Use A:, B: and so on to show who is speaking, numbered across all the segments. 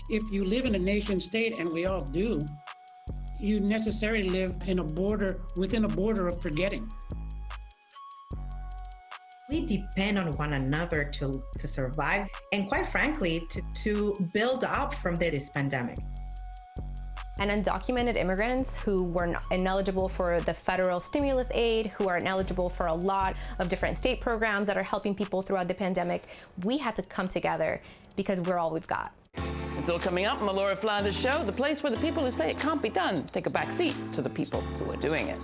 A: If you live in a nation state, and we all do, you necessarily live in within a border of forgetting.
B: We depend on one another to survive and, quite frankly, to build up from this pandemic.
C: And undocumented immigrants who were ineligible for the federal stimulus aid, who are ineligible for a lot of different state programs that are helping people throughout the pandemic, we had to come together because we're all we've got.
D: It's all coming up on the Laura Flanders Show, the place where the people who say it can't be done take a back seat to the people who are doing it.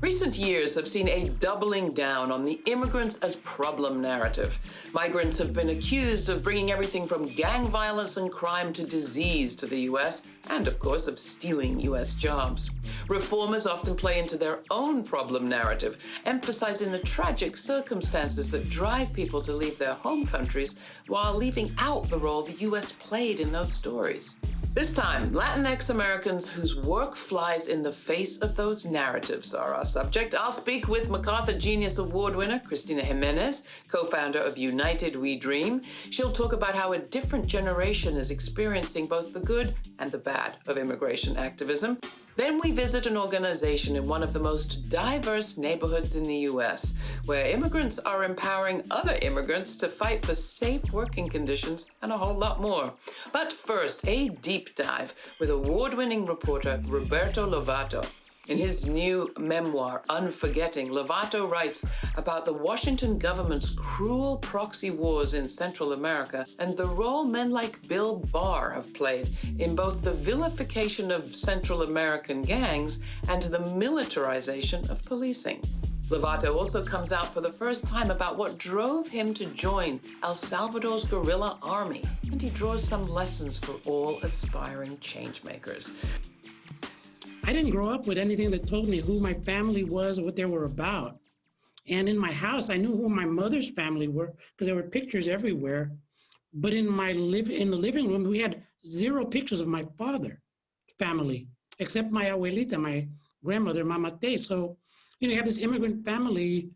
D: Recent years have seen a doubling down on the immigrants-as-problem narrative. Migrants have been accused of bringing everything from gang violence and crime to disease to the U.S., and of course of stealing U.S. jobs. Reformers often play into their own problem narrative, emphasizing the tragic circumstances that drive people to leave their home countries while leaving out the role the U.S. played in those stories. This time, Latinx Americans whose work flies in the face of those narratives are our subject. I'll speak with MacArthur Genius Award winner Christina Jiménez, co-founder of United We Dream. She'll talk about how a different generation is experiencing both the good and the bad of immigration activism. Then we visit an organization in one of the most diverse neighborhoods in the U.S., where immigrants are empowering other immigrants to fight for safe working conditions and a whole lot more. But first, a deep dive with award-winning reporter Roberto Lovato. In his new memoir, Unforgetting, Lovato writes about the Washington government's cruel proxy wars in Central America and the role men like Bill Barr have played in both the vilification of Central American gangs and the militarization of policing. Lovato also comes out for the first time about what drove him to join El Salvador's guerrilla army, and he draws some lessons for all aspiring changemakers.
A: I didn't grow up with anything that told me who my family was or what they were about. And in my house, I knew who my mother's family were because there were pictures everywhere. But in the living room, we had zero pictures of my father's family, except my abuelita, my grandmother, Mama Te. So, you have this immigrant family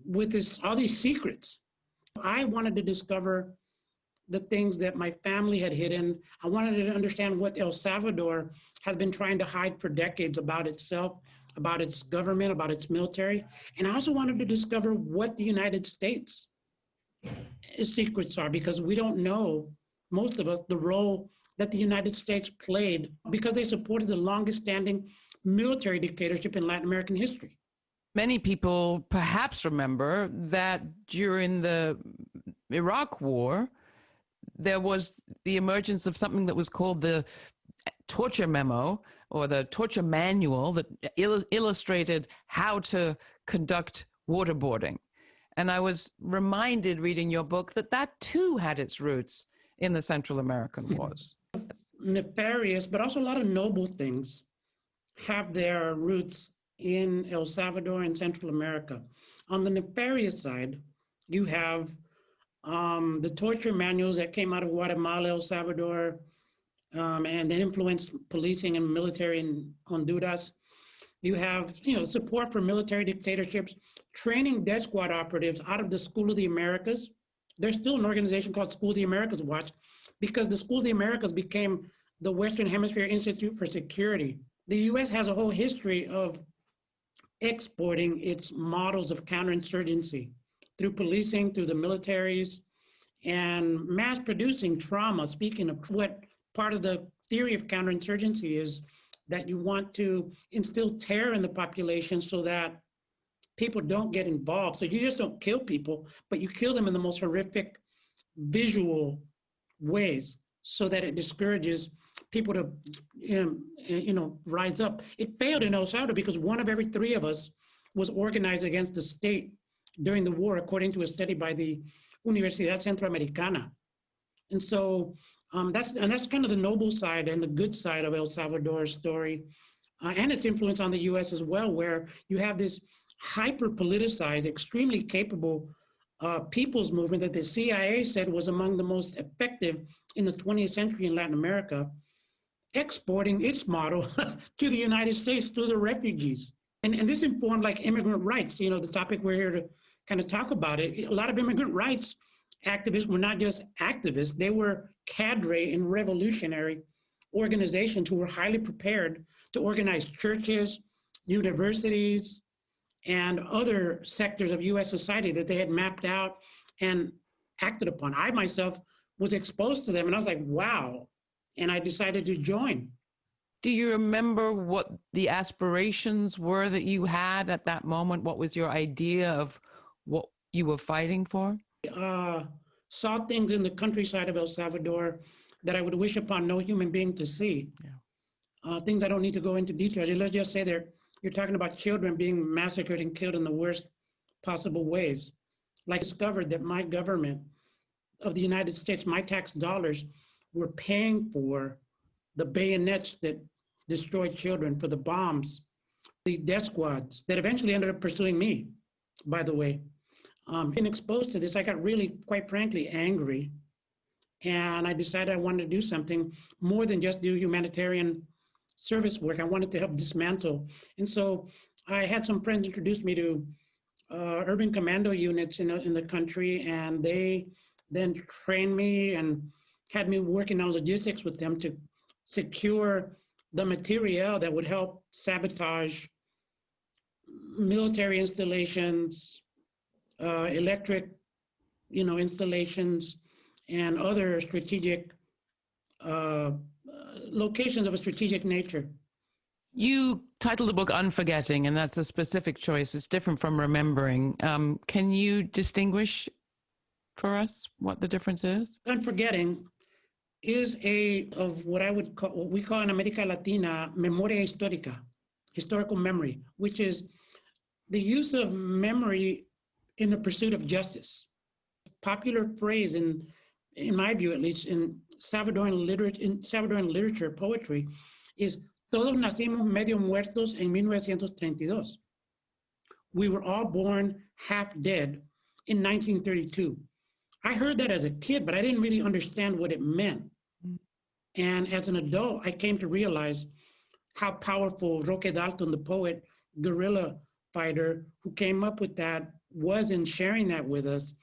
A: with all these secrets. I wanted to discover the things that my family had hidden. I wanted to understand what El Salvador has been trying to hide for decades about itself, about its government, about its military. And I also wanted to discover what the United States' secrets are, because we don't know, most of us, the role that the United States played because they supported the longest standing military dictatorship in Latin American history.
D: Many people perhaps remember that during the Iraq War, there was the emergence of something that was called the torture memo or the torture manual that illustrated how to conduct waterboarding. And I was reminded reading your book that too had its roots in the Central American wars.
A: Nefarious, but also a lot of noble things have their roots in El Salvador and Central America. On the nefarious side, you have the torture manuals that came out of Guatemala, El Salvador, and then influenced policing and military in Honduras. You have, support for military dictatorships, training death squad operatives out of the School of the Americas. There's still an organization called School of the Americas Watch, because the School of the Americas became the Western Hemisphere Institute for Security. The U.S. has a whole history of exporting its models of counterinsurgency through policing, through the militaries, and mass producing trauma. Speaking of what part of the theory of counterinsurgency is, that you want to instill terror in the population so that people don't get involved. So you just don't kill people, but you kill them in the most horrific visual ways so that it discourages people to, rise up. It failed in El Salvador because one of every three of us was organized against the state during the war, according to a study by the Universidad Centroamericana. And so that's kind of the noble side and the good side of El Salvador's story, and its influence on the U.S. as well, where you have this hyper-politicized, extremely capable people's movement that the CIA said was among the most effective in the 20th century in Latin America, exporting its model to the United States through the refugees. And this informed like immigrant rights, the topic we're here to kind of talk about it. A lot of immigrant rights activists were not just activists, they were cadre and revolutionary organizations who were highly prepared to organize churches, universities, and other sectors of US society that they had mapped out and acted upon. I myself was exposed to them and I was like, wow. And I decided to join.
E: Do you remember what the aspirations were that you had at that moment? What was your idea of what you were fighting for?
A: Saw things in the countryside of El Salvador that I would wish upon no human being to see. Yeah. Things I don't need to go into detail. Let's just say you're talking about children being massacred and killed in the worst possible ways. Like I discovered that my government of the United States, my tax dollars were paying for the bayonets that destroyed children, for the bombs, the death squads that eventually ended up pursuing me, by the way. Being exposed to this, I got really, quite frankly, angry. And I decided I wanted to do something more than just do humanitarian service work. I wanted to help dismantle. And so I had some friends introduce me to urban commando units in the country, and they then trained me and had me working on logistics with them to secure the materiel that would help sabotage military installations, electric, installations, and other strategic locations of a strategic nature.
E: You titled the book Unforgetting, and that's a specific choice. It's different from remembering. Can you distinguish for us what the difference is?
A: Unforgetting is what we call in America Latina, memoria histórica, historical memory, which is the use of memory in the pursuit of justice. Popular phrase in my view, at least in Salvadoran literature, poetry, is todos nacimos medio muertos en 1932. We were all born half dead in 1932. I heard that as a kid, but I didn't really understand what it meant. And as an adult, I came to realize how powerful Roque Dalton, the poet, guerrilla fighter who came up with that, was in sharing that with us.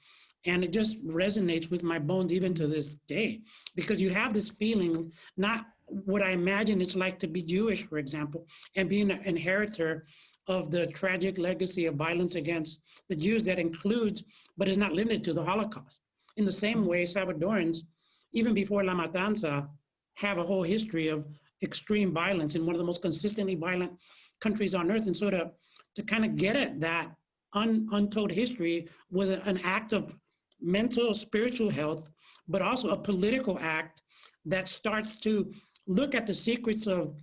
A: And it just resonates with my bones even to this day, because you have this feeling, not what I imagine it's like to be Jewish, for example, and being an inheritor of the tragic legacy of violence against the Jews that includes, but is not limited to, the Holocaust. In the same way, Salvadorans, even before La Matanza, have a whole history of extreme violence in one of the most consistently violent countries on earth. And so to kind of get at that untold history was an act of mental, spiritual health, but also a political act that starts to look at the secrets of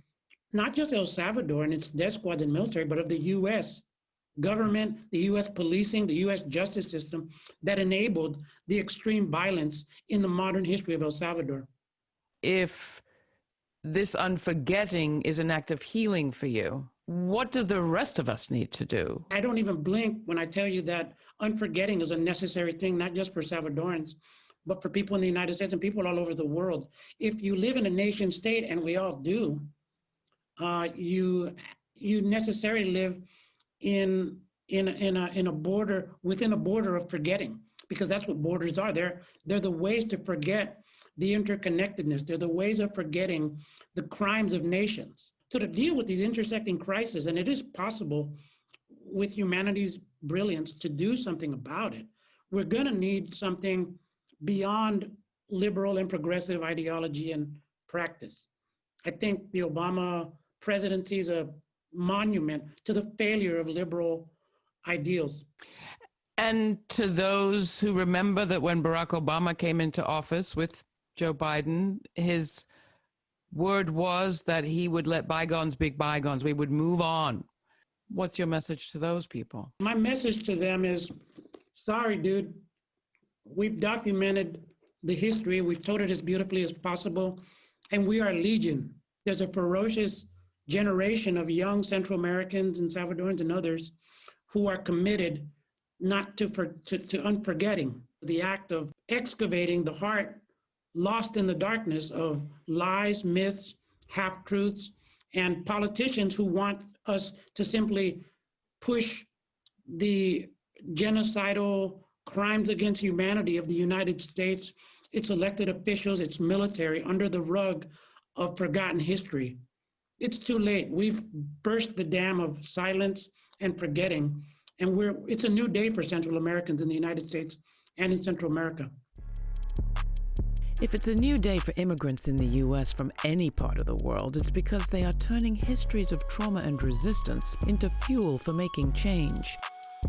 A: not just El Salvador and its death squads and military, but of the US government, the US policing, the US justice system that enabled the extreme violence in the modern history of El Salvador.
E: If this unforgetting is an act of healing for you, what do the rest of us need to do?
A: I don't even blink when I tell you that unforgetting is a necessary thing, not just for Salvadorans, but for people in the United States and people all over the world. If you live in a nation state, and we all do, you necessarily live in a border, within a border of forgetting, because that's what borders are. They're the ways to forget the interconnectedness. They're the ways of forgetting the crimes of nations. So to deal with these intersecting crises, and it is possible with humanity's brilliance to do something about it, we're going to need something beyond liberal and progressive ideology and practice. I think the Obama presidency is a monument to the failure of liberal ideals.
E: And to those who remember that when Barack Obama came into office with Joe Biden, his word was that he would let bygones be bygones. We would move on. What's your message to those people?
A: My message to them is, sorry, dude, we've documented the history. We've told it as beautifully as possible, and we are legion. There's a ferocious generation of young Central Americans and Salvadorans and others who are committed not to unforgetting, the act of excavating the heart lost in the darkness of lies, myths, half-truths, and politicians who want us to simply push the genocidal crimes against humanity of the United States, its elected officials, its military, under the rug of forgotten history. It's too late. We've burst the dam of silence and forgetting, and it's a new day for Central Americans in the United States and in Central America.
E: If it's a new day for immigrants in the U.S. from any part of the world, it's because they are turning histories of trauma and resistance into fuel for making change.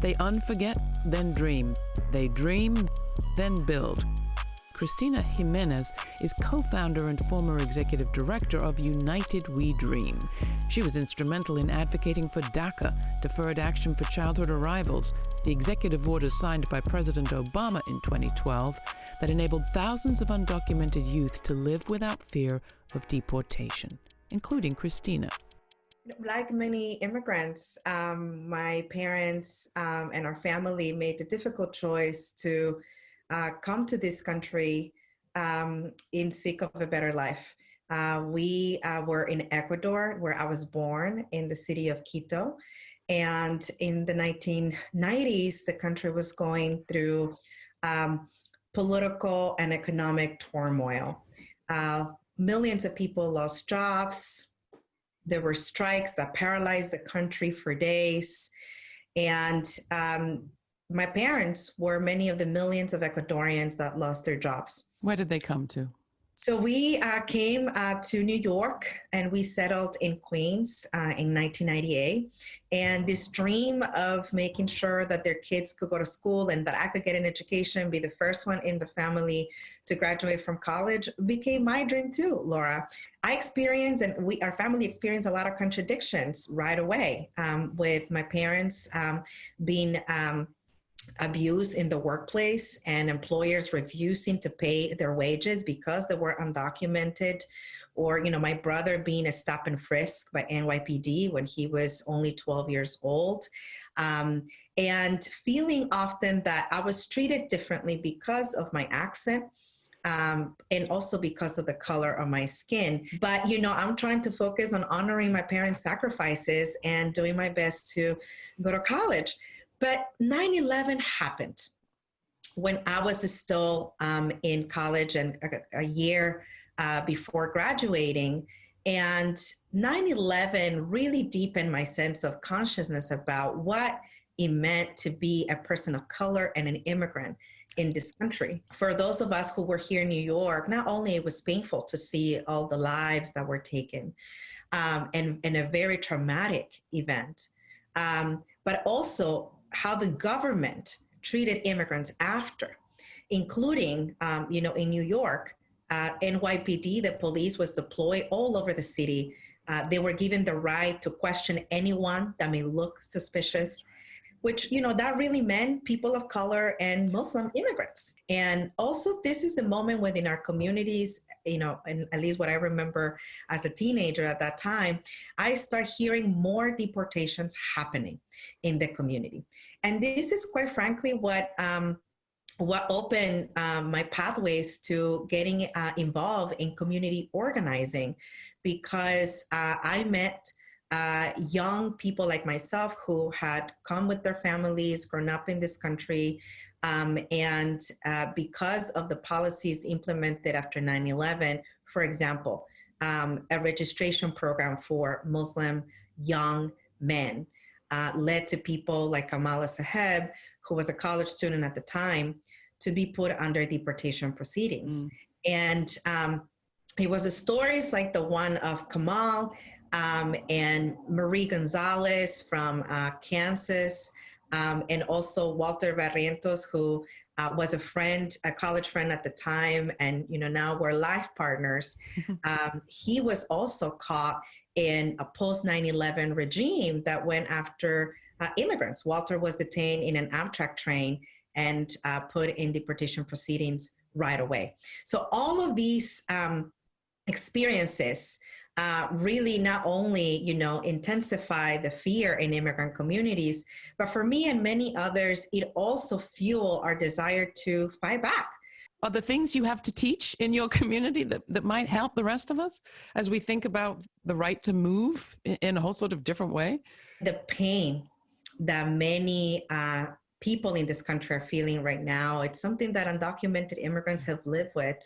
E: They unforget, then dream. They dream, then build. Christina Jiménez is co-founder and former executive director of United We Dream. She was instrumental in advocating for DACA, Deferred Action for Childhood Arrivals, the executive order signed by President Obama in 2012 that enabled thousands of undocumented youth to live without fear of deportation, including Christina.
B: Like many immigrants, my parents and our family made the difficult choice to come to this country in seek of a better life. We were in Ecuador, where I was born, in the city of Quito. And in the 1990s, the country was going through political and economic turmoil. Millions of people lost jobs. There were strikes that paralyzed the country for days. And my parents were many of the millions of Ecuadorians that lost their jobs.
E: Where did they come to?
B: So we came to New York, and we settled in Queens in 1998. And this dream of making sure that their kids could go to school and that I could get an education, be the first one in the family to graduate from college, became my dream too, Laura. I experienced, and our family experienced, a lot of contradictions right away, with my parents being abuse in the workplace and employers refusing to pay their wages because they were undocumented, or my brother being a stop and frisk by NYPD when he was only 12 years old, and feeling often that I was treated differently because of my accent, and also because of the color of my skin. But, I'm trying to focus on honoring my parents' sacrifices and doing my best to go to college. But 9/11 happened when I was still in college and a year before graduating. And 9/11 really deepened my sense of consciousness about what it meant to be a person of color and an immigrant in this country. For those of us who were here in New York, not only it was painful to see all the lives that were taken, and a very traumatic event, but also how the government treated immigrants after, including, in New York, NYPD, the police was deployed all over the city. They were given the right to question anyone that may look suspicious, which, that really meant people of color and Muslim immigrants. And also, this is the moment within our communities, and at least what I remember as a teenager at that time, I start hearing more deportations happening in the community. And this is, quite frankly, what opened my pathways to getting involved in community organizing, because I met young people like myself who had come with their families, grown up in this country, and because of the policies implemented after 9/11, for example, a registration program for Muslim young men led to people like Kamala Saheb, who was a college student at the time, to be put under deportation proceedings. And it was stories like the one of Kamal and Marie Gonzalez from Kansas, and also Walter Barrientos, who was a friend, a college friend at the time, and now we're life partners. He was also caught in a post 9/11 regime that went after immigrants. Walter was detained in an Amtrak train and put in deportation proceedings right away. So all of these experiences really not only, intensify the fear in immigrant communities, but for me and many others, it also fuel our desire to fight back.
E: Are there things you have to teach in your community that might help the rest of us as we think about the right to move in a whole sort of different way?
B: The pain that many people in this country are feeling right now, it's something that undocumented immigrants have lived with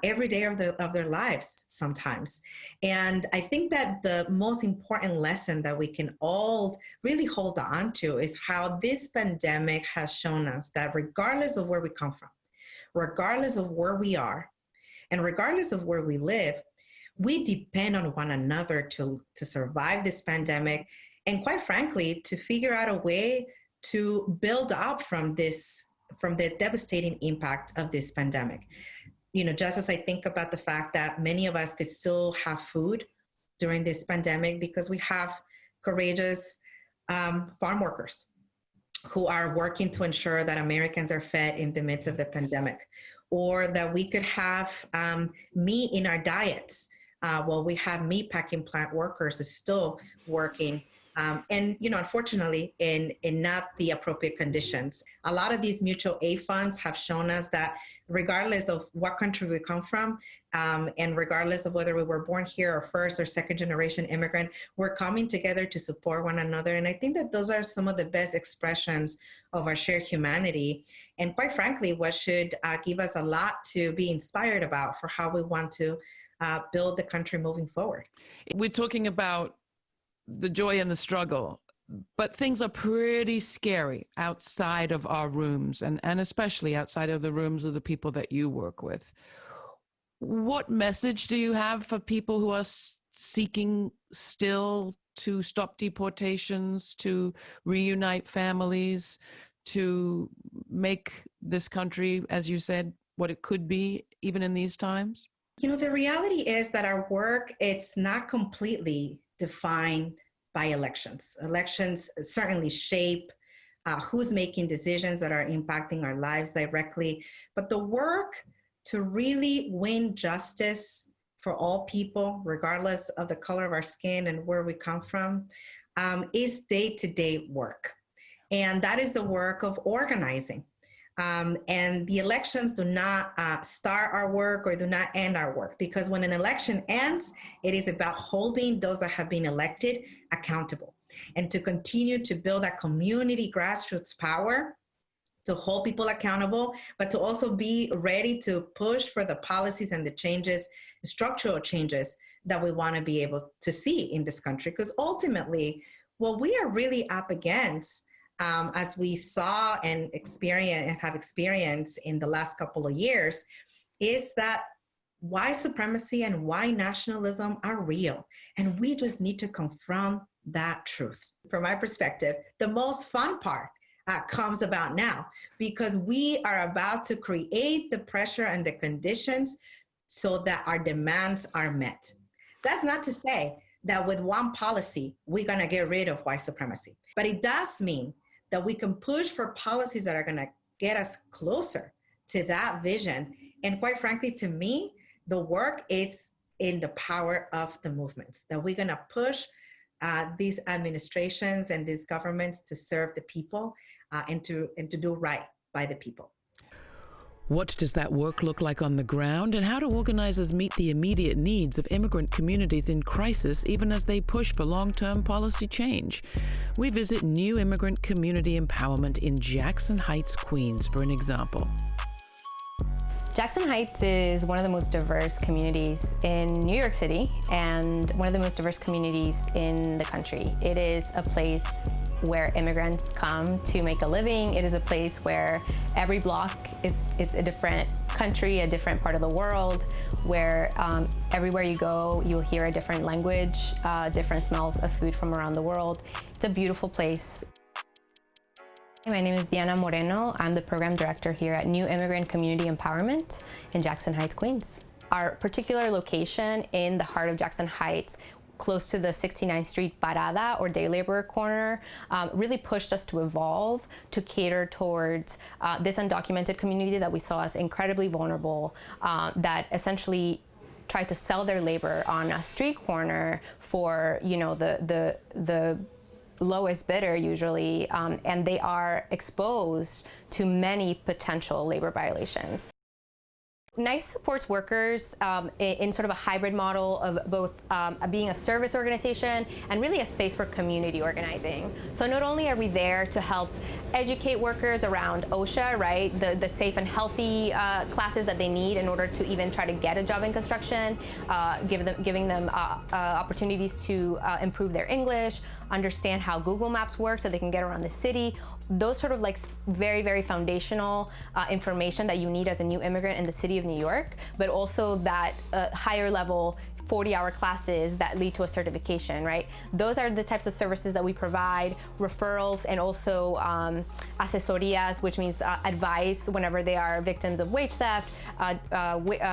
B: every day of their lives sometimes. And I think that the most important lesson that we can all really hold on to is how this pandemic has shown us that regardless of where we come from, regardless of where we are, and regardless of where we live, we depend on one another to survive this pandemic, and quite frankly, to figure out a way to build up from the devastating impact of this pandemic. Just as I think about the fact that many of us could still have food during this pandemic because we have courageous farm workers who are working to ensure that Americans are fed in the midst of the pandemic, or that we could have meat in our diets. We have meat packing plant workers still working, and unfortunately, in not the appropriate conditions. A lot of these mutual aid funds have shown us that regardless of what country we come from, and regardless of whether we were born here or first or second generation immigrant, we're coming together to support one another. And I think that those are some of the best expressions of our shared humanity. And quite frankly, what should give us a lot to be inspired about for how we want to build the country moving forward.
E: We're talking about the joy and the struggle, but things are pretty scary outside of our rooms, and especially outside of the rooms of the people that you work with. What message do you have for people who are seeking still to stop deportations, to reunite families, to make this country, as you said, what it could be even in these times?
B: The reality is that our work, it's not completely defined by elections. Elections certainly shape who's making decisions that are impacting our lives directly. But the work to really win justice for all people, regardless of the color of our skin and where we come from, is day-to-day work. And that is the work of organizing. And the elections do not start our work or do not end our work, because when an election ends, it is about holding those that have been elected accountable and to continue to build that community grassroots power to hold people accountable, but to also be ready to push for the policies and the changes, structural changes that we want to be able to see in this country. Because ultimately, what we are really up against, as we saw and have experienced in the last couple of years, is that white supremacy and white nationalism are real. And we just need to confront that truth. From my perspective, the most fun part comes about now, because we are about to create the pressure and the conditions so that our demands are met. That's not to say that with one policy, we're gonna get rid of white supremacy, but it does mean that we can push for policies that are going to get us closer to that vision. And quite frankly, to me, the work is in the power of the movements, that we're going to push these administrations and these governments to serve the people and to do right by the people.
E: What does that work look like on the ground, and how do organizers meet the immediate needs of immigrant communities in crisis, even as they push for long-term policy change? We visit New Immigrant Community Empowerment in Jackson Heights, Queens, for an example.
C: Jackson Heights is one of the most diverse communities in New York City and one of the most diverse communities in the country. It is a place where immigrants come to make a living. It is a place where every block is a different country, a different part of the world, where everywhere you go, you'll hear a different language, different smells of food from around the world. It's a beautiful place. My name is Diana Moreno. I'm the program director here at New Immigrant Community Empowerment in Jackson Heights, Queens. Our particular location in the heart of Jackson Heights, close to the 69th Street Parada or day laborer corner, really pushed us to evolve to cater towards this undocumented community that we saw as incredibly vulnerable, that essentially tried to sell their labor on a street corner for, you know, the lowest bidder usually, and they are exposed to many potential labor violations. NICE supports workers in sort of a hybrid model of both being a service organization and really a space for community organizing. So not only are we there to help educate workers around OSHA, right, the safe and healthy classes that they need in order to even try to get a job in construction, giving them opportunities to improve their English, understand how Google Maps works so they can get around the city. Those sort of like very, very foundational information that you need as a new immigrant in the city of New York, but also that higher level 40-hour classes that lead to a certification, right? Those are the types of services that we provide, referrals, and also asesorías, which means advice whenever they are victims of wage theft,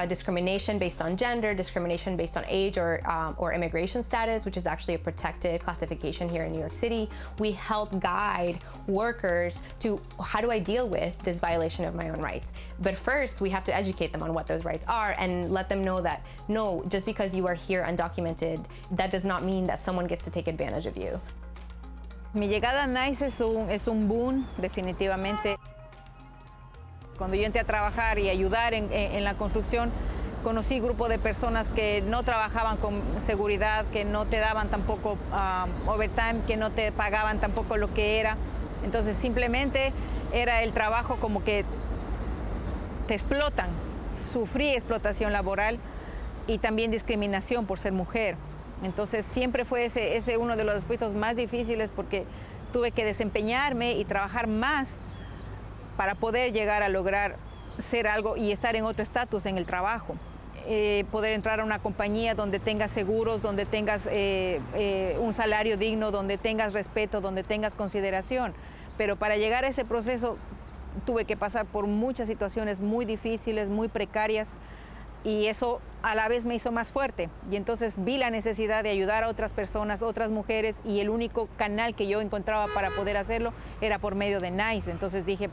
C: discrimination based on gender, discrimination based on age or immigration status, which is actually a protected classification here in New York City. We help guide workers to how do I deal with this violation of my own rights. But first, we have to educate them on what those rights are and let them know that, no, just because you are here undocumented, that does not mean that someone gets to take advantage of you.
F: Mi llegada a NICE es un boom, definitivamente. Cuando yo entré a trabajar y ayudar en la construcción, conocí grupo de personas que no trabajaban con seguridad, que no te daban tampoco overtime, que no te pagaban tampoco lo que era. Entonces simplemente era el trabajo como que te explotan. Sufrí explotación laboral y también discriminación por ser mujer. Entonces siempre fue ese uno de los aspectos más difíciles porque tuve que desempeñarme y trabajar más para poder llegar a lograr ser algo y estar en otro estatus en el trabajo. Poder entrar a una compañía donde tengas seguros, donde tengas un salario digno, donde tengas respeto, donde tengas consideración. Pero para llegar a ese proceso tuve que pasar por muchas situaciones muy difíciles, muy precarias, y eso a la vez me hizo más fuerte. Y entonces vi la necesidad de ayudar a otras personas, otras mujeres, y el único canal que yo encontraba para poder hacerlo era por medio de NICE. Entonces dije,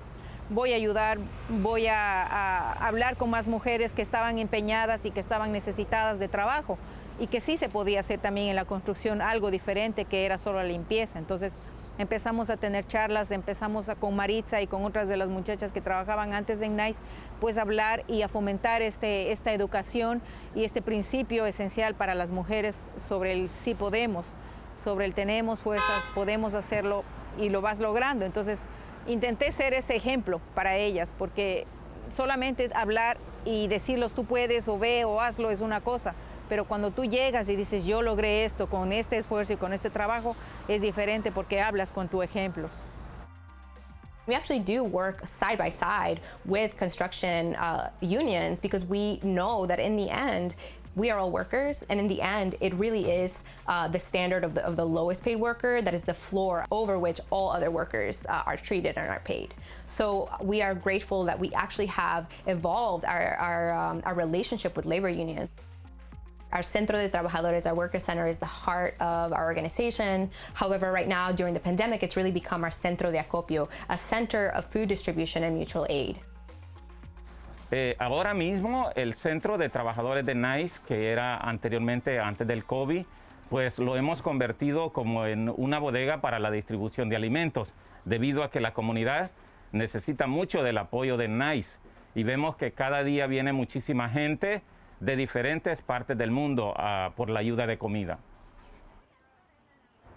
F: voy a ayudar, voy a hablar con más mujeres que estaban empeñadas y que estaban necesitadas de trabajo, y que sí se podía hacer también en la construcción algo diferente que era solo la limpieza. Entonces empezamos a tener charlas, empezamos con Maritza y con otras de las muchachas que trabajaban antes en NICE, pues a hablar y a fomentar esta educación y este principio esencial para las mujeres sobre el sí podemos, sobre el tenemos fuerzas, podemos hacerlo y lo vas logrando. Entonces intenté ser ese ejemplo para ellas, porque solamente hablar y decirlos tú puedes o ve o hazlo es una cosa, pero cuando tú llegas y dices yo logré esto con este esfuerzo y con este trabajo, es diferente porque hablas con tu ejemplo.
C: We actually do work side by side with construction unions because we know that in the end, we are all workers, and in the end, it really is the standard of the lowest paid worker that is the floor over which all other workers are treated and are paid. So we are grateful that we actually have evolved our relationship with labor unions. Our Centro de Trabajadores, our worker center, is the heart of our organization. However, right now, during the pandemic, it's really become our Centro de Acopio, a center of food distribution and mutual aid.
G: Ahora mismo, el Centro de Trabajadores de NICE, que era anteriormente, antes del COVID, pues lo hemos convertido como en una bodega para la distribución de alimentos, debido a que la comunidad necesita mucho del apoyo de NICE. Y vemos que cada día viene muchísima gente de diferentes partes del mundo por la ayuda de comida.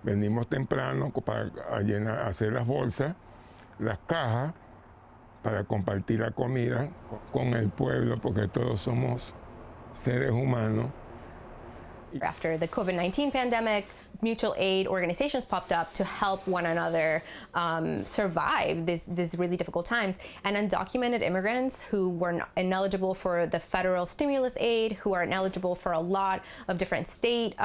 H: Venimos temprano para hacer las bolsas, las cajas, para compartir la comida con el pueblo, porque todos somos seres humanos.
C: After the COVID-19 pandemic, mutual aid organizations popped up to help one another survive these really difficult times. And undocumented immigrants who were ineligible for the federal stimulus aid, who are ineligible for a lot of different state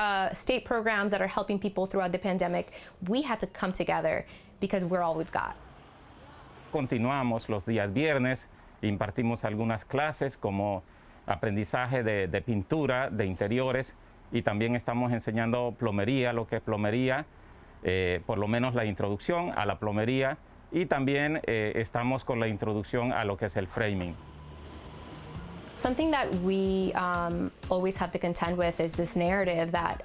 C: programs that are helping people throughout the pandemic, we had to come together because we're all we've got.
G: Continuamos los días viernes, impartimos algunas clases como aprendizaje de pintura, de interiores, y también estamos enseñando plomería, lo que es plomería, por lo menos la introducción a la plomería, y también estamos con la introducción a lo que es el framing.
C: Something that we always have to contend with is this narrative that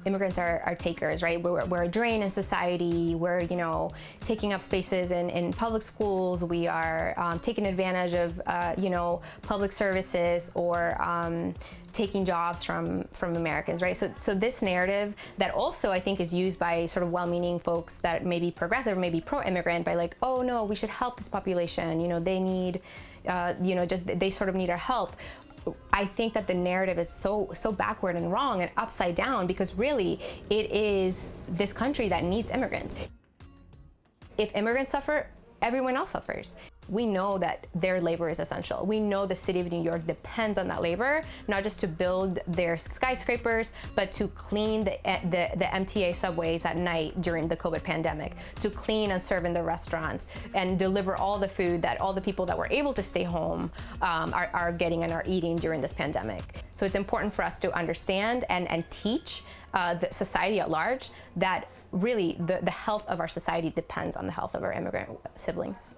C: immigrants are takers, right? We're a drain in society. We're, you know, taking up spaces in public schools. We are taking advantage of, you know, public services or taking jobs from Americans, right? So this narrative that also I think is used by sort of well-meaning folks that may be progressive, maybe pro-immigrant, by like, oh no, we should help this population. You know, they need, you know, just they sort of need our help. I think that the narrative is so backward and wrong and upside down, because really it is this country that needs immigrants. If immigrants suffer, everyone else suffers. We know that their labor is essential. We know the city of New York depends on that labor, not just to build their skyscrapers, but to clean the MTA subways at night during the COVID pandemic, to clean and serve in the restaurants, and deliver all the food that all the people that were able to stay home are getting and are eating during this pandemic. So it's important for us to understand and teach the society at large that really the health of our society depends on the health of our immigrant siblings.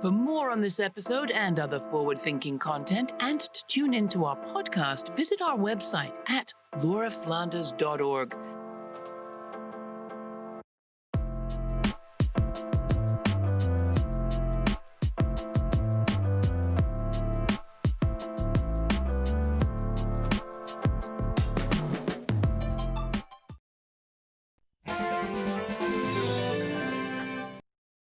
D: For more on this episode and other forward-thinking content, and to tune into our podcast, visit our website at lauraflanders.org.